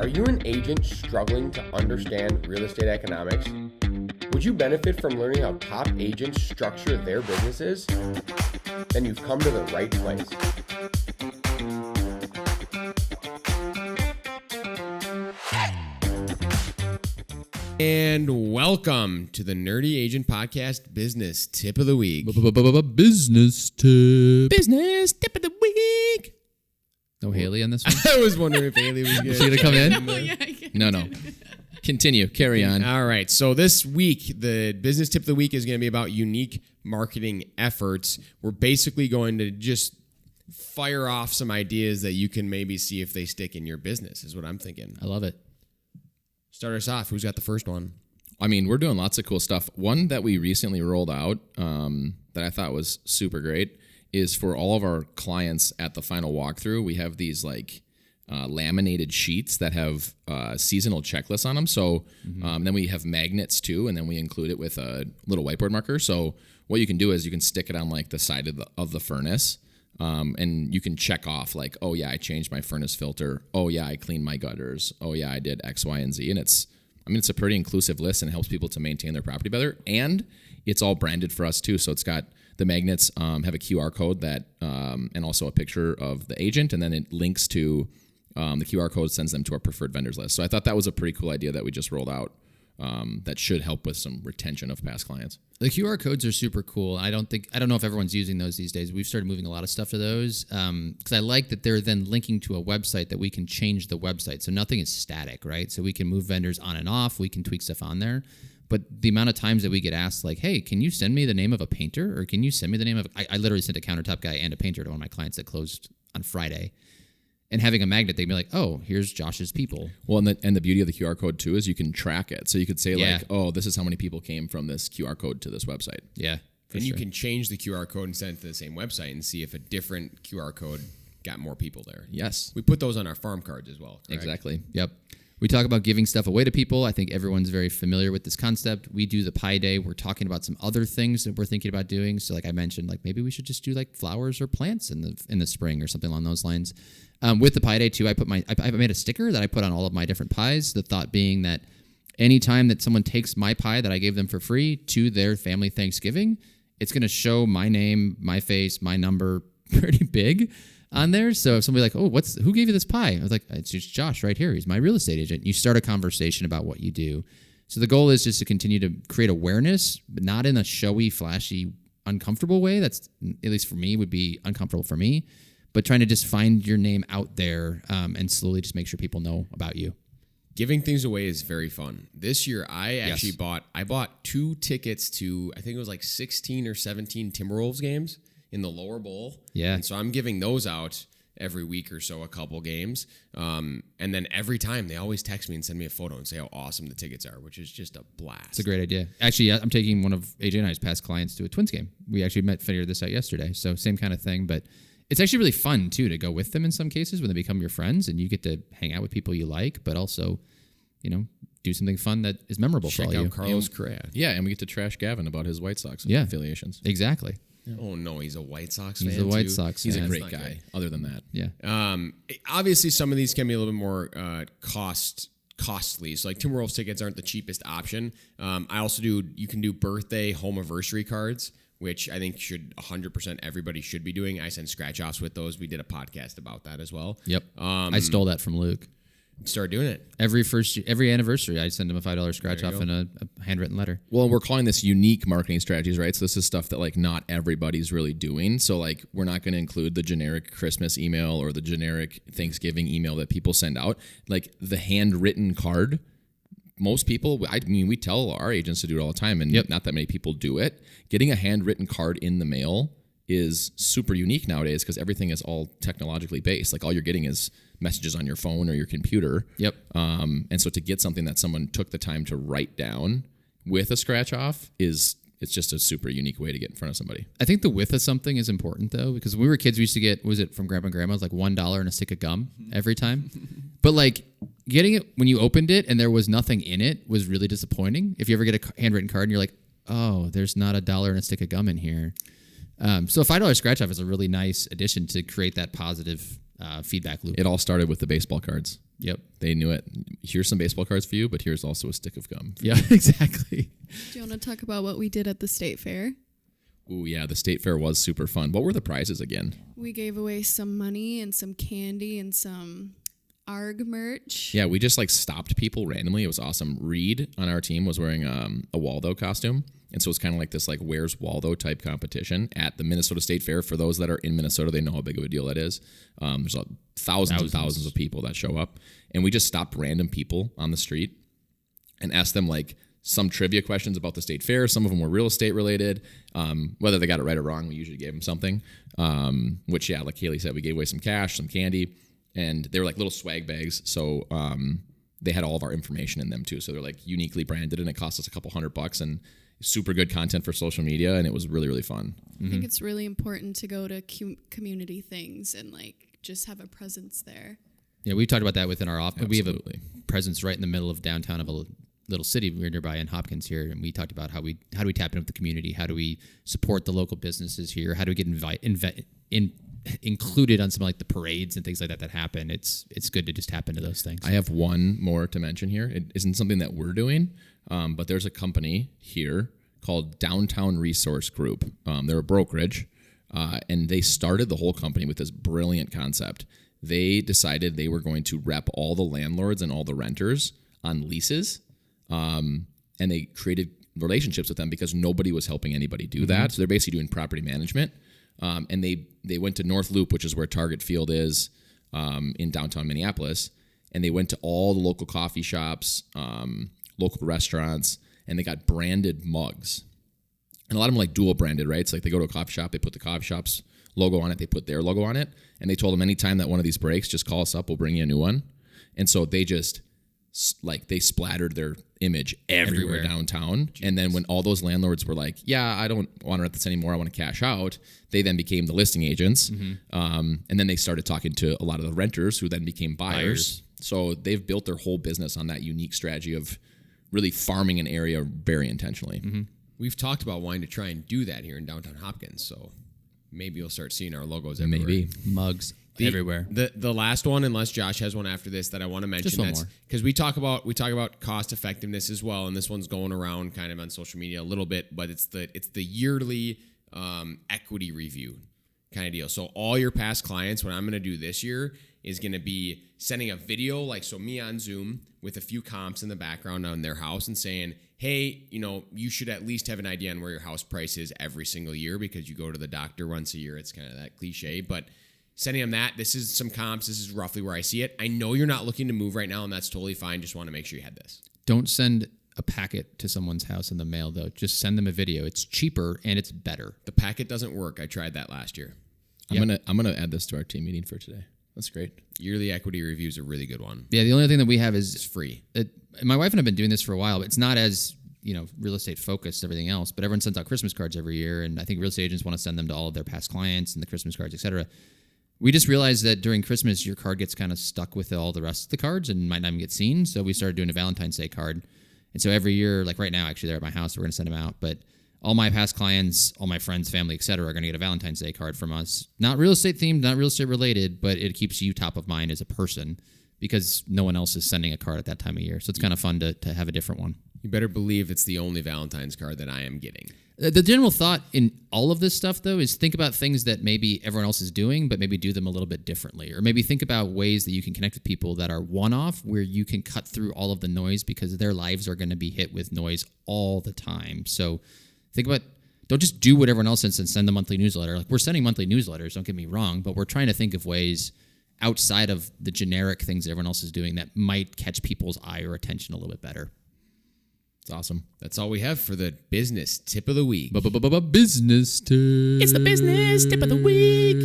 Are you an agent struggling to understand real estate economics? Would you benefit from learning how top agents structure their businesses? Then you've come to the right place. And welcome to the Nerdy Agent Podcast Business Tip of the Week. Business tip. Business Tip of the Week. No Haley on this one? I was wondering if Haley was Is she going to come in? No, No. Continue. Carry on. All right. So this week, the business tip of the week is going to be about unique marketing efforts. We're basically going to just fire off some ideas that you can maybe see if they stick in your business, is what I'm thinking. I love it. Start us off. Who's got the first one? I mean, we're doing lots of cool stuff. One that we recently rolled out that I thought was super great is for all of our clients at the final walkthrough. We have these laminated sheets that have seasonal checklists on them. So then we have magnets too, and then we include it with a little whiteboard marker. So what you can do is you can stick it on like the side of the furnace, and you can check off like, oh yeah, I changed my furnace filter. Oh yeah, I cleaned my gutters. Oh yeah, I did X, Y, and Z. And it's a pretty inclusive list and helps people to maintain their property better. And it's all branded for us too. So it's got the magnets have a QR code that and also a picture of the agent, and then it links to the QR code sends them to our preferred vendors list. So I thought that was a pretty cool idea that we just rolled out that should help with some retention of past clients. The QR codes are super cool. I don't know if everyone's using those these days. We've started moving a lot of stuff to those because I like that they're then linking to a website that we can change the website. So nothing is static, right? So we can move vendors on and off. We can tweak stuff on there. But the amount of times that we get asked, like, hey, can you send me the name of a painter? Or can you send me the name of... I literally sent a countertop guy and a painter to one of my clients that closed on Friday. And having a magnet, they'd be like, oh, here's Josh's people. Well, and the beauty of the QR code, too, is you can track it. So you could say, like, oh, this is how many people came from this QR code to this website. Yeah. And you can change the QR code and send it to the same website and see if a different QR code got more people there. Yes. We put those on our farm cards as well, correct? Exactly. Yep. We talk about giving stuff away to people. I think everyone's very familiar with this concept. We do the Pi Day. We're talking about some other things that we're thinking about doing. So like I mentioned, like maybe we should just do like flowers or plants in the spring or something along those lines. With the Pi Day too, I made a sticker that I put on all of my different pies. The thought being that anytime that someone takes my pie that I gave them for free to their family Thanksgiving, it's going to show my name, my face, my number pretty big on there. So if somebody like, oh, who gave you this pie? I was like, it's just Josh right here. He's my real estate agent. You start a conversation about what you do. So the goal is just to continue to create awareness, but not in a showy, flashy, uncomfortable way. That's, at least for me, would be uncomfortable for me, but trying to just find your name out there and slowly just make sure people know about you. Giving things away is very fun. This year, I bought 2 tickets to, I think it was like 16 or 17 Timberwolves games in the lower bowl. Yeah. And so I'm giving those out every week or so, a couple games. And then every time they always text me and send me a photo and say how awesome the tickets are, which is just a blast. It's a great idea. Actually, I'm taking one of AJ and I's past clients to a Twins game. We actually figured this out yesterday. So same kind of thing, but it's actually really fun too to go with them in some cases when they become your friends and you get to hang out with people you like, but also, do something fun that is memorable for all you. Check out Carlos Correa. Yeah, and we get to trash Gavin about his White Sox affiliations. Exactly. Oh, no, he's a White Sox fan. He's a White too. Sox He's fan. a great guy, other than that. Yeah. Obviously, some of these can be a little bit more costly. So, like, Timberwolves tickets aren't the cheapest option. I also you can do birthday, home anniversary cards, which I think 100% everybody should be doing. I send scratch-offs with those. We did a podcast about that as well. Yep. I stole that from Luke. Start doing it. Every anniversary, I send him a $5 scratch off and a handwritten letter. Well, we're calling this unique marketing strategies, right? So this is stuff that like not everybody's really doing. So like we're not going to include the generic Christmas email or the generic Thanksgiving email that people send out. Like the handwritten card, most people, we tell our agents to do it all the time, and not that many people do it. Getting a handwritten card in the mail is super unique nowadays because everything is all technologically based. Like all you're getting is messages on your phone or your computer. Yep. And so to get something that someone took the time to write down with a scratch off it's just a super unique way to get in front of somebody. I think the width of something is important though, because when we were kids, we used to get, was it from Grandpa and Grandma's, like $1 and a stick of gum every time. But like getting it when you opened it and there was nothing in it was really disappointing. If you ever get a handwritten card and you're like, oh, there's not $1 and a stick of gum in here. So a $5 scratch off is a really nice addition to create that positive feedback loop. It all started with the baseball cards. Yep. They knew it. Here's some baseball cards for you, but here's also a stick of gum. Yeah, exactly. Do you want to talk about what we did at the state fair? Ooh, yeah, the state fair was super fun. What were the prizes again? We gave away some money and some candy and some ARG merch. Yeah, we just like stopped people randomly. It was awesome. Reed on our team was wearing a Waldo costume. And so it's kind of like this like Where's Waldo type competition at the Minnesota State Fair. For those that are in Minnesota, they know how big of a deal that is. There's thousands and thousands of people that show up. And we just stopped random people on the street and asked them like some trivia questions about the state fair. Some of them were real estate related. Whether they got it right or wrong, we usually gave them something. Which, yeah, like Haley said, we gave away some cash, some candy. And they were like little swag bags. So they had all of our information in them too. So they're like uniquely branded, and it cost us a couple $100 and super good content for social media. And it was really, really fun. I think it's really important to go to community things and like just have a presence there. Yeah, we've talked about that within our office. We have a Absolutely. presence right in the middle of downtown of a little city. We're nearby in Hopkins here, and we talked about how do we tap into the community? How do we support the local businesses here? How do we get included on some like the parades and things like that happen? It's good to just tap into those things. I have one more to mention here. It isn't something that we're doing, but there's a company here called Downtown Resource Group. They're a brokerage, and they started the whole company with this brilliant concept. They decided they were going to rep all the landlords and all the renters on leases, and they created relationships with them because nobody was helping anybody do that. So they're basically doing property management. And they went to North Loop, which is where Target Field is in downtown Minneapolis, and they went to all the local coffee shops, local restaurants, and they got branded mugs. And a lot of them like dual branded, right? It's like they go to a coffee shop, they put the coffee shop's logo on it, they put their logo on it, and they told them anytime that one of these breaks, just call us up, we'll bring you a new one. And so they just they splattered their image everywhere downtown. Jeez. And then when all those landlords were like, yeah, I don't want to rent this anymore, I want to cash out, they then became the listing agents. And then they started talking to a lot of the renters who then became buyers. So they've built their whole business on that unique strategy of really farming an area very intentionally. We've talked about wanting to try and do that here in downtown Hopkins, so maybe you'll start seeing our logos everywhere. Maybe. Mugs everywhere. The last one, unless Josh has one after this that I want to mention, just one more, because we talk about cost effectiveness as well, and this one's going around kind of on social media a little bit, but it's the yearly equity review kind of deal. So all your past clients, what I'm going to do this year is going to be sending a video, like so me on Zoom with a few comps in the background on their house and saying, hey, you should at least have an idea on where your house price is every single year because you go to the doctor once a year. It's kind of that cliche, but sending them that, this is some comps, this is roughly where I see it. I know you're not looking to move right now, and that's totally fine. Just want to make sure you had this. Don't send a packet to someone's house in the mail, though. Just send them a video. It's cheaper and it's better. The packet doesn't work. I tried that last year. I'm gonna add this to our team meeting for today. That's great. Yearly equity review is a really good one. Yeah, the only thing that we have It's is free. my wife and I have been doing this for a while, but it's not as real estate focused, everything else. But everyone sends out Christmas cards every year, and I think real estate agents want to send them to all of their past clients and the Christmas cards, etc. We just realized that during Christmas, your card gets kind of stuck with all the rest of the cards and might not even get seen. So we started doing a Valentine's Day card. And so every year, like right now, actually, they're at my house, we're going to send them out. But all my past clients, all my friends, family, etc., are going to get a Valentine's Day card from us. Not real estate themed, not real estate related, but it keeps you top of mind as a person because no one else is sending a card at that time of year. So it's kind of fun to have a different one. You better believe it's the only Valentine's card that I am getting. The general thought in all of this stuff, though, is think about things that maybe everyone else is doing, but maybe do them a little bit differently. Or maybe think about ways that you can connect with people that are one-off, where you can cut through all of the noise because their lives are going to be hit with noise all the time. So think about, don't just do what everyone else says and send a monthly newsletter. Like, we're sending monthly newsletters, don't get me wrong, but we're trying to think of ways outside of the generic things everyone else is doing that might catch people's eye or attention a little bit better. It's awesome. That's all we have for the business tip of the week. Business tip. It's the business tip of the week.